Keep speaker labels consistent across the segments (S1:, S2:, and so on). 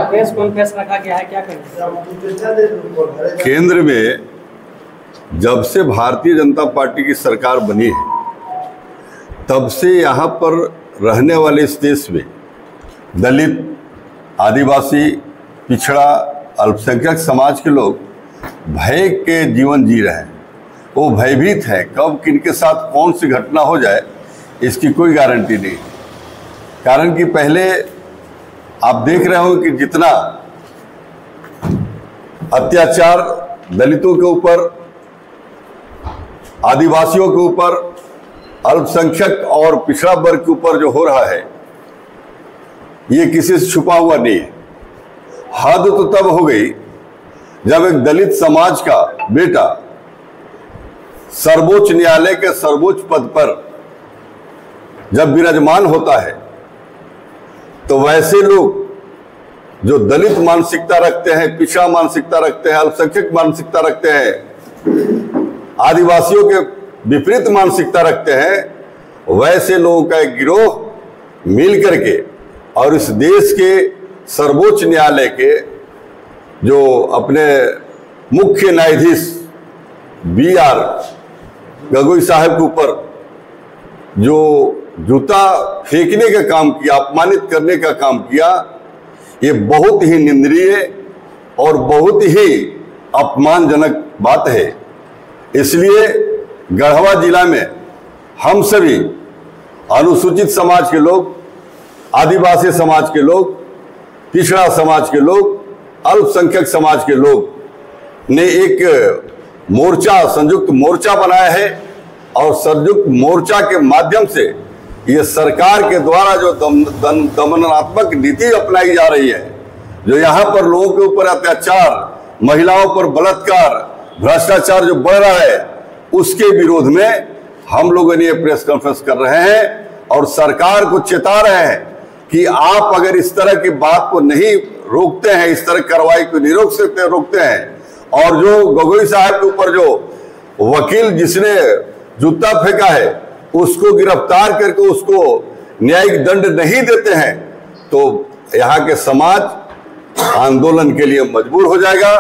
S1: Press conference रखा गया है, क्या करें?
S2: केंद्र में जब से भारतीय जनता पार्टी की सरकार बनी है तब से यहाँ पर रहने वाले इस देश में दलित, आदिवासी, पिछड़ा, अल्पसंख्यक समाज के लोग भय के जीवन जी रहे हैं। वो भयभीत है, कब किनके साथ कौन सी घटना हो जाए इसकी कोई गारंटी नहीं। कारण कि पहले आप देख रहे हो कि जितना अत्याचार दलितों के ऊपर, आदिवासियों के ऊपर, अल्पसंख्यक और पिछड़ा वर्ग के ऊपर जो हो रहा है ये किसी से छुपा हुआ नहीं है। हद तो तब हो गई जब एक दलित समाज का बेटा सर्वोच्च न्यायालय के सर्वोच्च पद पर जब विराजमान होता है तो वैसे लोग जो दलित मानसिकता रखते हैं, पिछड़ा मानसिकता रखते हैं, अल्पसंख्यक मानसिकता रखते हैं, आदिवासियों के विपरीत मानसिकता रखते हैं, वैसे लोगों का एक गिरोह मिल करके और इस देश के सर्वोच्च न्यायालय के जो अपने मुख्य न्यायाधीश BR गगोई साहब के ऊपर जो जूता फेंकने का काम किया, अपमानित करने का काम किया, ये बहुत ही निंदनीय और बहुत ही अपमानजनक बात है। इसलिए गढ़वा जिला में हम सभी अनुसूचित समाज के लोग, आदिवासी समाज के लोग, पिछड़ा समाज के लोग, अल्पसंख्यक समाज के लोग ने एक मोर्चा, संयुक्त मोर्चा बनाया है और संयुक्त मोर्चा के माध्यम से ये सरकार के द्वारा जो दमनात्मक नीति अपनाई जा रही है, जो यहाँ पर लोगों के ऊपर अत्याचार, महिलाओं पर बलात्कार, भ्रष्टाचार जो बढ़ रहा है, उसके विरोध में हम लोगों ने ये प्रेस कॉन्फ्रेंस कर रहे हैं और सरकार को चेता रहे हैं कि आप अगर इस तरह की बात को नहीं रोकते हैं, इस तरह कार्रवाई को नहीं रोकते हैं, और जो गगोई साहब के ऊपर जो वकील जिसने जूता फेंका है उसको गिरफ्तार करके उसको न्यायिक दंड नहीं देते हैं तो यहाँ के समाज आंदोलन के लिए मजबूर हो जाएगा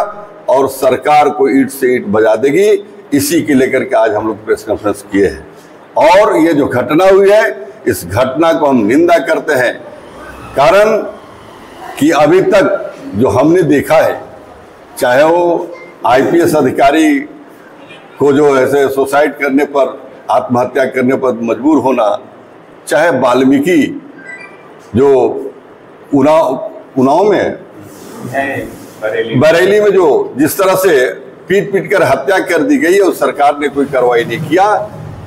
S2: और सरकार को ईंट से ईंट बजा देगी। इसी के लेकर के आज हम लोग प्रेस कॉन्फ्रेंस किए हैं और ये जो घटना हुई है इस घटना को हम निंदा करते हैं। कारण कि अभी तक जो हमने देखा है, चाहे वो IPS अधिकारी को जो ऐसे सुसाइड करने पर, आत्महत्या करने पर मजबूर होना, चाहे वाल्मीकि जो उन्नाव में, बरेली में जो जिस तरह से पीट कर हत्या कर दी गई है, उस सरकार ने कोई कार्रवाई नहीं किया।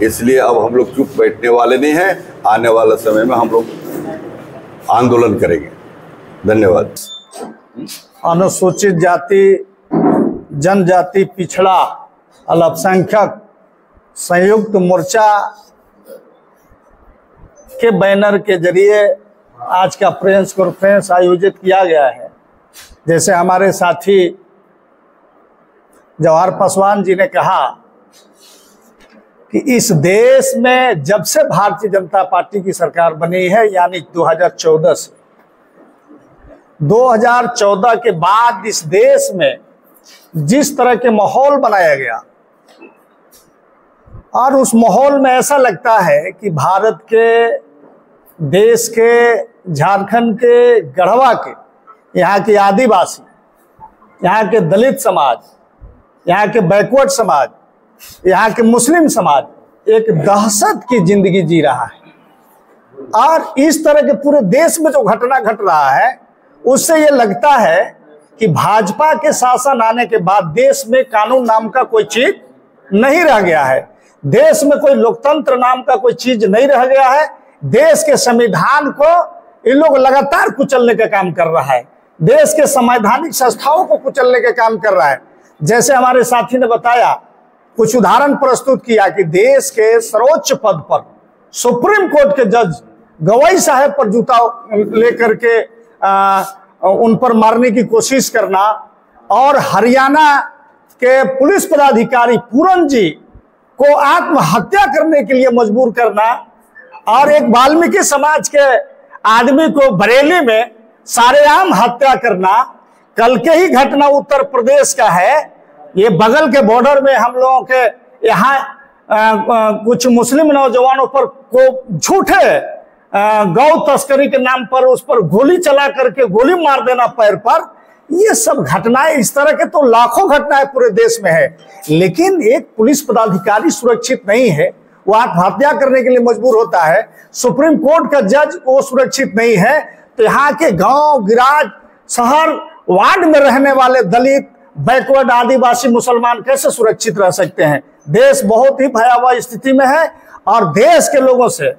S2: इसलिए अब हम लोग चुप बैठने वाले नहीं हैं, आने वाले समय में हम लोग आंदोलन करेंगे। धन्यवाद।
S3: अनुसूचित जाति, जनजाति, पिछड़ा, अल्पसंख्यक संयुक्त मोर्चा के बैनर के जरिए आज का प्रेस कॉन्फ्रेंस आयोजित किया गया है। जैसे हमारे साथी जवाहर पासवान जी ने कहा कि इस देश में जब से भारतीय जनता पार्टी की सरकार बनी है, यानी 2014 से 2014 के बाद इस देश में जिस तरह के माहौल बनाया गया और उस माहौल में ऐसा लगता है कि भारत के, देश के, झारखंड के, गढ़वा के, यहाँ के आदिवासी, यहाँ के दलित समाज, यहाँ के बैकवर्ड समाज, यहाँ के मुस्लिम समाज एक दहशत की जिंदगी जी रहा है। और इस तरह के पूरे देश में जो घटना घट रहा है उससे ये लगता है कि भाजपा के शासन आने के बाद देश में कानून नाम का कोई चीज नहीं रह गया है, देश में कोई लोकतंत्र नाम का कोई चीज नहीं रह गया है। देश के संविधान को इन लोग लगातार कुचलने का काम कर रहा है, देश के संवैधानिक संस्थाओं को कुचलने का काम कर रहा है। जैसे हमारे साथी ने बताया, कुछ उदाहरण प्रस्तुत किया कि देश के सर्वोच्च पद पर सुप्रीम कोर्ट के जज गवाई साहब पर जूता लेकर के उन पर मारने की कोशिश करना और हरियाणा के पुलिस पदाधिकारी पूरन जी को आत्महत्या करने के लिए मजबूर करना और एक वाल्मीकि समाज के आदमी को बरेली में सारेआम हत्या करना, कल के ही घटना उत्तर प्रदेश का है। ये बगल के बॉर्डर में हम लोगों के यहाँ कुछ मुस्लिम नौजवानों पर को झूठे गौ तस्करी के नाम पर उस पर गोली चला करके गोली मार देना पैर पर, ये सब घटनाएं, इस तरह के तो लाखों घटनाएं पूरे देश में है। लेकिन एक पुलिस पदाधिकारी सुरक्षित नहीं है, वो आत्महत्या करने के लिए मजबूर होता है। सुप्रीम कोर्ट का जज वो सुरक्षित नहीं है, तो यहाँ के गांव गिराज शहर वार्ड में रहने वाले दलित, बैकवर्ड, आदिवासी, मुसलमान कैसे सुरक्षित रह सकते हैं? देश बहुत ही भयावह स्थिति में है। और देश के लोगों से,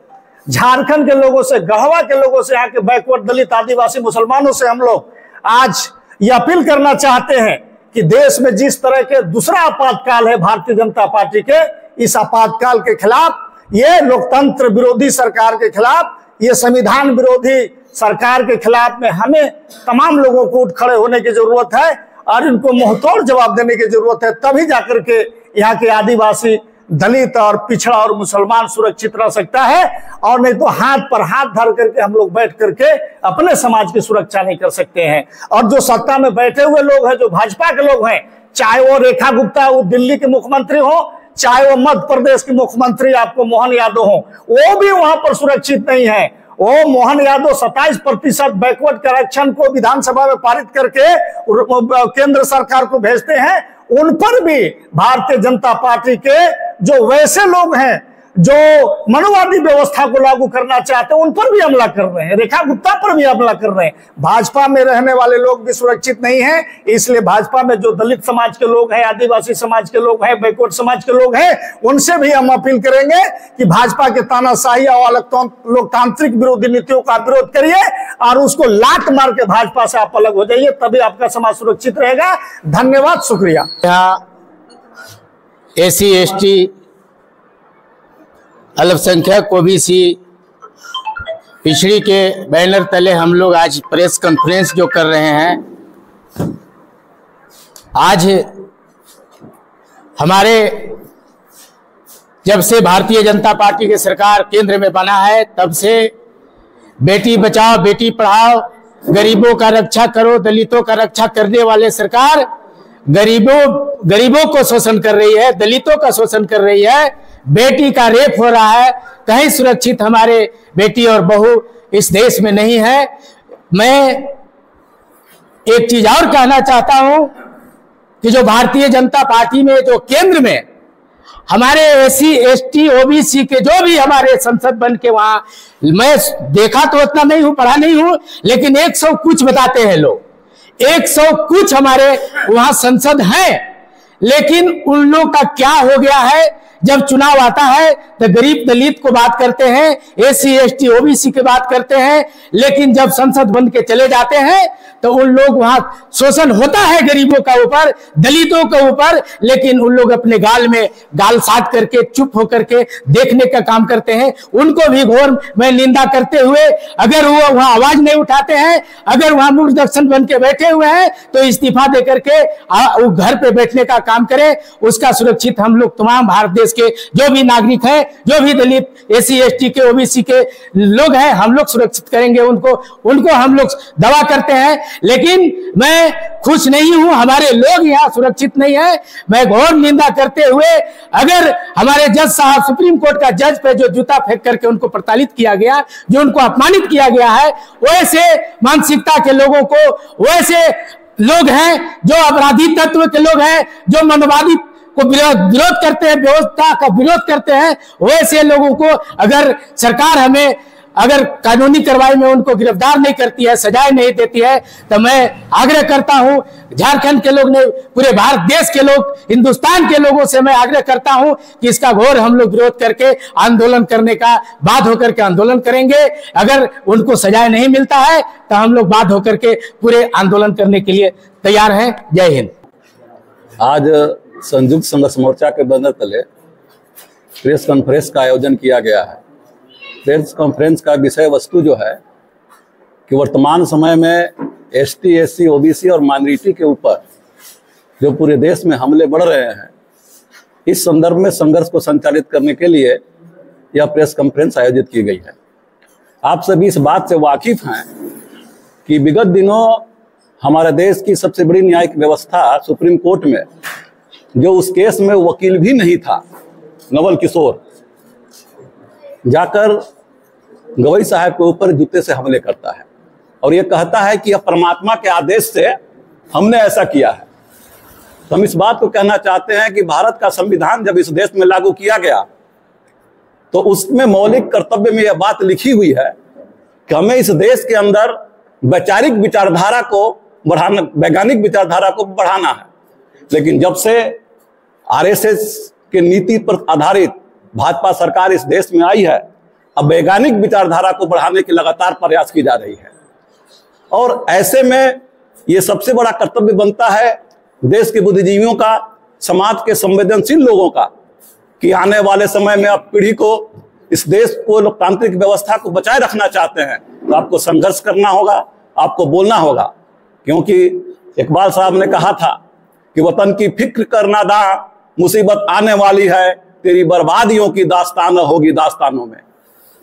S3: झारखंड के लोगों से, गढ़वा के लोगों से, यहाँ के बैकवर्ड दलित, आदिवासी, मुसलमानों से हम लोग आज ये अपील करना चाहते हैं कि देश में जिस तरह के दूसरा आपातकाल है भारतीय जनता पार्टी के, इस आपातकाल के खिलाफ, ये लोकतंत्र विरोधी सरकार के खिलाफ, ये संविधान विरोधी सरकार के खिलाफ में हमें तमाम लोगों को उठ खड़े होने की जरूरत है और इनको मुंहतोड़ जवाब देने की जरूरत है। तभी जाकर के यहाँ के आदिवासी, दलित और पिछड़ा और मुसलमान सुरक्षित रह सकता है, और नहीं तो हाथ पर हाथ धर करके हम लोग बैठ करके अपने समाज की सुरक्षा नहीं कर सकते हैं। और जो सत्ता में बैठे हुए लोग हैं, जो भाजपा के लोग हैं, चाहे वो रेखा गुप्ता वो दिल्ली के मुख्यमंत्री हो, चाहे वो मध्य प्रदेश के मुख्यमंत्री आपको मोहन यादव हो, वो भी वहां पर सुरक्षित नहीं है। वो मोहन यादव 27% बैकवर्ड करेक्शन को विधानसभा में पारित करके केंद्र सरकार को भेजते हैं। उन पर भी भारतीय जनता पार्टी के जो वैसे लोग हैं जो मनुवादी व्यवस्था को लागू करना चाहते हैं, उन पर भी हमला कर रहे हैं, रेखा गुप्ता पर भी हमला कर रहे हैं। भाजपा में रहने वाले लोग भी सुरक्षित नहीं हैं, इसलिए भाजपा में जो दलित समाज के लोग हैं, आदिवासी समाज के लोग हैं, बैकवर्ड समाज के लोग हैं, उनसे भी हम अपील करेंगे कि भाजपा के तानाशाही और लोकतांत्रिक विरोधी नीतियों का विरोध करिए और उसको लात मार के भाजपा से आप अलग हो जाइए, तभी आपका समाज सुरक्षित रहेगा। धन्यवाद, शुक्रिया।
S4: एसी एसटी अल्पसंख्यक ओबीसी पिछड़ी के बैनर तले हम लोग आज प्रेस कॉन्फ्रेंस जो कर रहे हैं, आज हमारे जब से भारतीय जनता पार्टी की सरकार केंद्र में बना है, तब से बेटी बचाओ बेटी पढ़ाओ, गरीबों का रक्षा करो, दलितों का रक्षा करने वाले सरकार गरीबों को शोषण कर रही है, दलितों का शोषण कर रही है, बेटी का रेप हो रहा है। कहीं सुरक्षित हमारे बेटी और बहू इस देश में नहीं है। मैं एक चीज और कहना चाहता हूं कि जो भारतीय जनता पार्टी में, जो केंद्र में हमारे एसी एसटी ओबीसी के जो भी हमारे संसद बन के, वहां मैं देखा तो उतना नहीं हूं, पढ़ा नहीं हूं, लेकिन 100 कुछ बताते हैं लोग, 100 कुछ हमारे वहां संसद हैं। लेकिन उन लोग का क्या हो गया है, जब चुनाव आता है तो गरीब दलित को बात करते हैं, एसी एसटी ओबीसी की बात करते हैं, लेकिन जब संसद बन के चले जाते हैं तो उन लोग वहां शोषण होता है गरीबों का ऊपर, दलितों के ऊपर, लेकिन उन लोग अपने गाल में गाल साध करके चुप होकर के देखने का काम करते हैं। उनको भी घोर मैं निंदा करते हुए, अगर वो वहां आवाज नहीं उठाते हैं, अगर वहां मूर्खदर्शन बन के बैठे हुए हैं, तो इस्तीफा दे करके वो घर पे बैठने का काम करें। उसका सुरक्षित हम लोग तमाम भारत देश के जो भी नागरिक हैं, जो भी दलित, एसी एसटी के, ओबीसी के लोग हैं, हम लोग सुरक्षित करेंगे उनको हम लोग दवा करते हैं। लेकिन मैं खुश नहीं हूं, हमारे लोग यहां सुरक्षित नहीं है। मैं घोर निंदा करते हुए, अगर हमारे जज साहब, सुप्रीम कोर्ट का जज पे जो जूता फेंक करके उनको प्रताड़ित किया गया, जो उनको अपमानित किया गया है, वैसे मानसिकता के लोगों को, वैसे लोग हैं जो अपराधी तत्व के लोग हैं, जो मनवादी को विरोध करते हैं, व्यवस्था का विरोध करते हैं, वैसे लोगों को अगर सरकार हमें अगर कानूनी कार्रवाई में उनको गिरफ्तार नहीं करती है, सजाएं नहीं देती है, तो मैं आग्रह करता हूं, झारखंड के लोग ने, पूरे भारत देश के लोग, हिंदुस्तान के लोगों से मैं आग्रह करता हूं कि इसका घोर हम लोग विरोध करके आंदोलन करने का, बाध्य होकर के आंदोलन करेंगे। अगर उनको सजाएं नहीं मिलता है तो हम लोग बाध्य होकर के पूरे आंदोलन करने के लिए तैयार हैं। जय हिंद।
S2: आज संयुक्त संघर्ष मोर्चा के बैनर तले प्रेस कॉन्फ्रेंस का आयोजन किया गया है। प्रेस कॉन्फ्रेंस का विषय वस्तु जो है कि वर्तमान समय में एसटी, एससी, ओबीसी और माइनॉरिटी के ऊपर जो पूरे देश में हमले बढ़ रहे हैं, इस संदर्भ में संघर्ष को संचालित करने के लिए यह प्रेस कॉन्फ्रेंस आयोजित की गई है।
S5: आप सभी इस बात से वाकिफ हैं कि विगत दिनों हमारे देश की सबसे बड़ी न्यायिक व्यवस्था सुप्रीम कोर्ट में, जो उस केस में वकील भी नहीं था, नवल किशोर, जाकर गवई साहब के ऊपर जूते से हमले करता है और ये कहता है कि यह परमात्मा के आदेश से हमने ऐसा किया है। तो हम इस बात को कहना चाहते हैं कि भारत का संविधान जब इस देश में लागू किया गया तो उसमें मौलिक कर्तव्य में यह बात लिखी हुई है कि हमें इस देश के अंदर वैचारिक विचारधारा को बढ़ाना, वैज्ञानिक विचारधारा को बढ़ाना है। लेकिन जब से आरएसएस के नीति पर आधारित भाजपा सरकार इस देश में आई है, अब वैज्ञानिक विचारधारा को बढ़ाने की लगातार प्रयास की जा रही है और ऐसे में ये सबसे बड़ा कर्तव्य बनता है देश के बुद्धिजीवियों का, समाज के संवेदनशील लोगों का, कि आने वाले समय में आप पीढ़ी को, इस देश को, लोकतांत्रिक व्यवस्था को बचाए रखना चाहते हैं तो आपको संघर्ष करना होगा, आपको बोलना होगा। क्योंकि इकबाल साहब ने कहा था कि वतन की फिक्र करना दा, मुसीबत आने वाली है, तेरी बर्बादियों की दास्तान होगी दास्तानों में।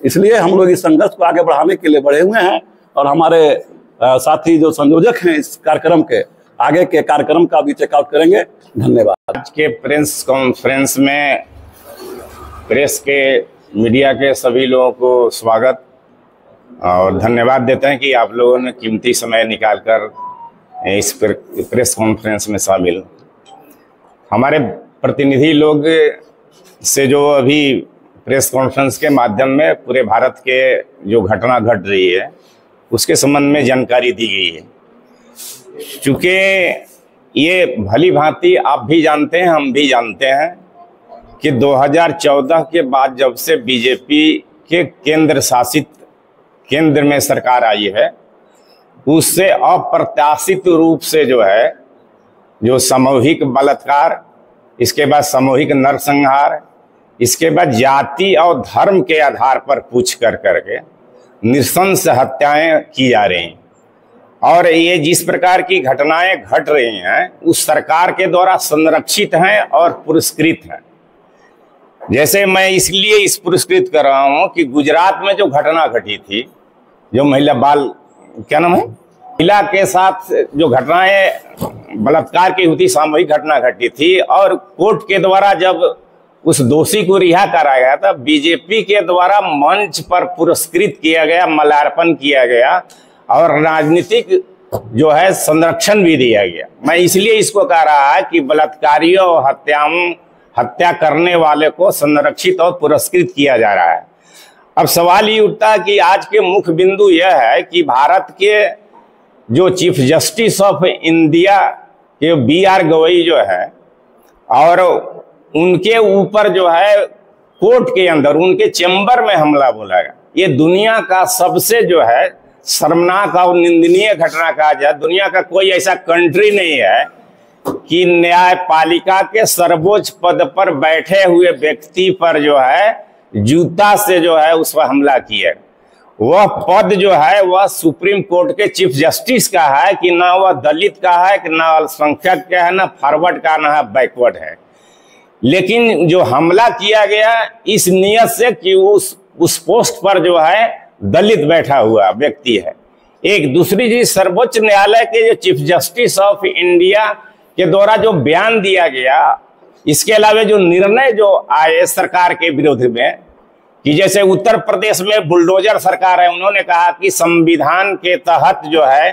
S5: इसलिए हम लोग इस संघर्ष को आगे बढ़ाने के लिए बढ़े हुए हैं और हमारे साथी जो संयोजक हैं इस कार्यक्रम के, आगे के कार्यक्रम का भी चेकआउट करेंगे। धन्यवाद।
S6: आज के प्रेस कॉन्फ्रेंस में प्रेस के, मीडिया के सभी लोगों को स्वागत और धन्यवाद देते हैं कि आप लोगों ने कीमती समय निकालकर इस प्रेस कॉन्फ्रेंस में शामिल। हमारे प्रतिनिधि लोग से जो अभी प्रेस कॉन्फ्रेंस के माध्यम में पूरे भारत के जो घटना घट रही है उसके संबंध में जानकारी दी गई है। चूँकि ये भली भांति आप भी जानते हैं, हम भी जानते हैं कि 2014 के बाद जब से बीजेपी के केंद्र में सरकार आई है, उससे अप्रत्याशित रूप से जो है, जो सामूहिक बलात्कार, इसके बाद सामूहिक नरसंहार, इसके बाद जाति और धर्म के आधार पर पूछ करके नृशंस हत्याएं की जा रही हैं। और ये जिस प्रकार की घटनाएं घट रही हैं उस सरकार के द्वारा संरक्षित हैं और पुरस्कृत हैं। जैसे मैं इसलिए इस पुरस्कृत कर रहा हूं कि गुजरात में जो घटना घटी थी, जो महिला महिला के साथ जो घटनाएं बलात्कार की हुई थी, सामूहिक घटना घटी थी और कोर्ट के द्वारा जब उस दोषी को रिहा कराया गया था, बीजेपी के द्वारा मंच पर पुरस्कृत किया गया, माल्यार्पण किया गया और राजनीतिक जो है संरक्षण भी दिया गया। मैं इसलिए इसको कह रहा है कि बलात्कारियों और हत्या करने वाले को संरक्षित और पुरस्कृत किया जा रहा है। अब सवाल ये उठता है कि आज के मुख्य बिंदु यह है कि भारत के जो चीफ जस्टिस ऑफ इंडिया के BR गवई जो है और उनके ऊपर जो है कोर्ट के अंदर उनके चैम्बर में हमला बोला गया, ये दुनिया का सबसे जो है शर्मनाक और निंदनीय घटना कहा जाए। दुनिया का कोई ऐसा कंट्री नहीं है कि न्यायपालिका के सर्वोच्च पद पर बैठे हुए व्यक्ति पर जो है जूता से जो है उस पर हमला किया। वह पद जो है वह सुप्रीम कोर्ट के चीफ जस्टिस का है कि ना वह दलित का है, कि ना अल्पसंख्यक का है, ना फॉरवर्ड का, ना बैकवर्ड है। लेकिन जो हमला किया गया इस नियत से कि उस पोस्ट पर जो है दलित बैठा हुआ व्यक्ति है। एक दूसरी चीज, सर्वोच्च न्यायालय के जो चीफ जस्टिस ऑफ इंडिया के द्वारा जो बयान दिया गया, इसके अलावा जो निर्णय जो आए सरकार के विरोध में, कि जैसे उत्तर प्रदेश में बुलडोजर सरकार है, उन्होंने कहा कि संविधान के तहत जो है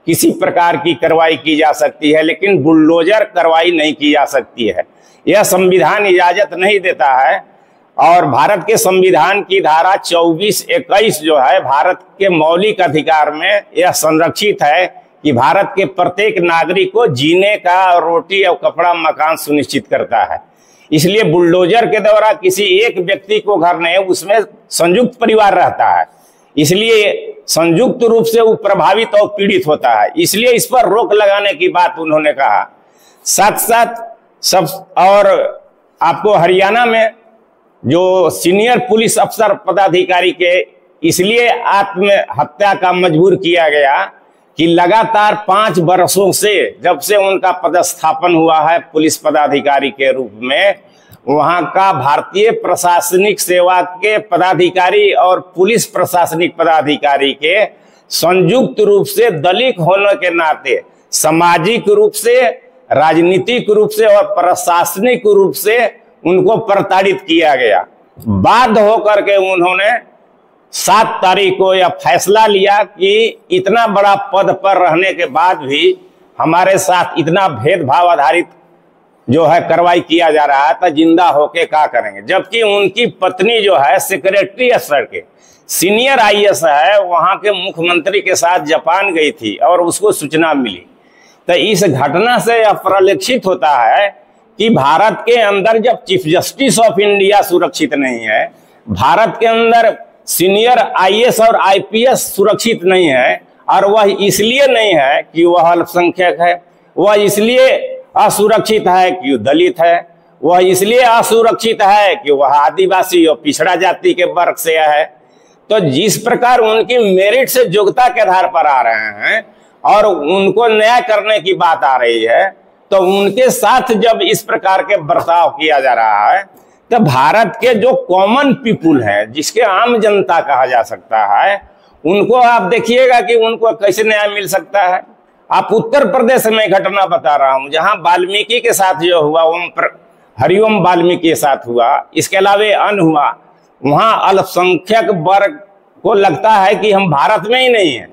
S6: किसी प्रकार की कार्रवाई की जा सकती है, लेकिन बुलडोजर कार्रवाई नहीं की जा सकती है, यह संविधान इजाजत नहीं देता है। और भारत के संविधान की धारा 24-21 जो है भारत के मौलिक अधिकार में यह संरक्षित है कि भारत के प्रत्येक नागरिक को जीने का, रोटी और कपड़ा, मकान सुनिश्चित करता है। इसलिए बुलडोजर के द्वारा किसी एक व्यक्ति को घर नहीं, उसमें संयुक्त परिवार रहता है, इसलिए संयुक्त रूप से वो प्रभावित और पीड़ित होता है। इसलिए इस पर रोक लगाने की बात उन्होंने कहा। साथ साथ सब, और आपको हरियाणा में जो सीनियर पुलिस अफसर पदाधिकारी के इसलिए आत्महत्या का मजबूर किया गया कि लगातार 5 वर्षों से, जब से उनका पदस्थापन हुआ है पुलिस पदाधिकारी के रूप में, वहां का भारतीय प्रशासनिक सेवा के पदाधिकारी और पुलिस प्रशासनिक पदाधिकारी के संयुक्त रूप से दलित होने के नाते सामाजिक रूप से, राजनीतिक रूप से और प्रशासनिक रूप से उनको प्रताड़ित किया गया। बाध्य होकर के उन्होंने 7 तारीख को यह फैसला लिया कि इतना बड़ा पद पर रहने के बाद भी हमारे साथ इतना भेदभाव आधारित जो है कार्रवाई किया जा रहा है, तो जिंदा होके क्या करेंगे। जबकि उनकी पत्नी जो है सेक्रेटरी स्तर के सीनियर IAS है, वहां के मुख्यमंत्री के साथ जापान गई थी और उसको सूचना मिली। तो इस घटना से यह परिलक्षित होता है कि भारत के अंदर जब चीफ जस्टिस ऑफ इंडिया सुरक्षित नहीं है, भारत के अंदर सीनियर IAS और IPS सुरक्षित नहीं है, और वह इसलिए नहीं है कि वह अल्पसंख्यक है, वह इसलिए असुरक्षित है कि दलित है, वह इसलिए असुरक्षित है कि वह आदिवासी और पिछड़ा जाति के वर्ग से है। तो जिस प्रकार उनकी मेरिट से योग्यता के आधार पर आ रहे हैं और उनको न्याय करने की बात आ रही है, तो उनके साथ जब इस प्रकार के बर्ताव किया जा रहा है, तो भारत के जो कॉमन पीपुल है, जिसके आम जनता कहा जा सकता है, उनको आप देखिएगा कि उनको कैसे न्याय मिल सकता है। आप उत्तर प्रदेश में घटना बता रहा हूं, जहां वाल्मीकि के साथ जो हुआ, हरिओम वाल्मीकि के साथ हुआ, इसके अलावा अन्य हुआ, वहां अल्पसंख्यक वर्ग को लगता है कि हम भारत में ही नहीं है।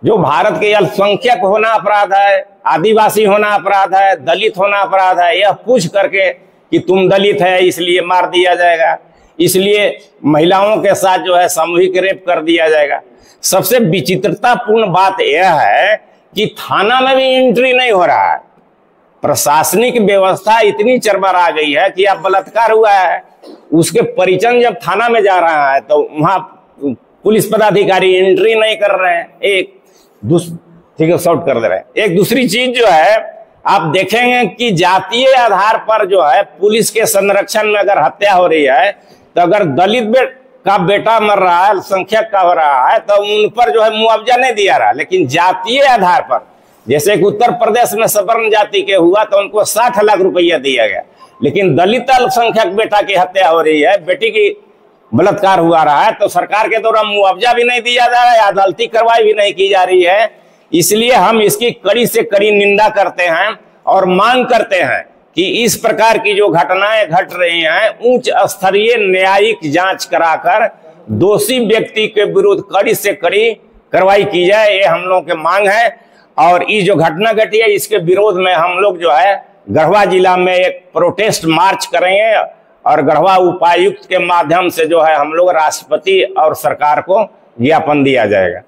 S6: जो भारत के अल्पसंख्यक होना अपराध है, आदिवासी होना अपराध है, दलित होना अपराध है, यह पूछ करके कि तुम दलित है इसलिए मार दिया जाएगा, इसलिए महिलाओं के साथ जो है सामूहिक रेप कर दिया जाएगा। सबसे विचित्रतापूर्ण बात यह है कि थाना में भी एंट्री नहीं हो रहा है। प्रशासनिक व्यवस्था इतनी चरमरा गई है कि अब बलात्कार हुआ है, उसके परिजन जब थाना में जा रहा है तो वहां पुलिस पदाधिकारी एंट्री नहीं कर रहे हैं। ठीक है, शॉर्ट कर दे रहे हैं। एक दूसरी चीज जो है, आप देखेंगे कि जातीय आधार पर जो है पुलिस के संरक्षण में अगर हत्या हो रही है, तो अगर दलित का बेटा मर रहा है, अल्पसंख्यक का हो रहा है, तो उन पर जो है मुआवजा नहीं दिया रहा। लेकिन जातीय आधार पर, जैसे कि उत्तर प्रदेश में सवर्ण जाति के हुआ तो उनको 60 लाख रुपया दिया गया, लेकिन दलित अल्पसंख्यक बेटा की हत्या हो रही है, बेटी की बलात्कार हुआ रहा है, तो सरकार के द्वारा मुआवजा भी नहीं दिया जा रहा है, अदालती कार्रवाई भी नहीं की जा रही है। इसलिए हम इसकी कड़ी से कड़ी निंदा करते हैं और मांग करते हैं कि इस प्रकार की जो घटनाएं घट रही हैं, उच्च स्तरीय न्यायिक जांच कराकर दोषी व्यक्ति के विरुद्ध कड़ी से कड़ी कार्रवाई की जाए, ये हम लोगों की मांग है। और ये जो घटना घटी है, इसके विरोध में हम लोग जो है गढ़वा जिला में एक प्रोटेस्ट मार्च करेंगे और गढ़वा उपायुक्त के माध्यम से जो है हम लोग राष्ट्रपति और सरकार को ज्ञापन दिया जाएगा।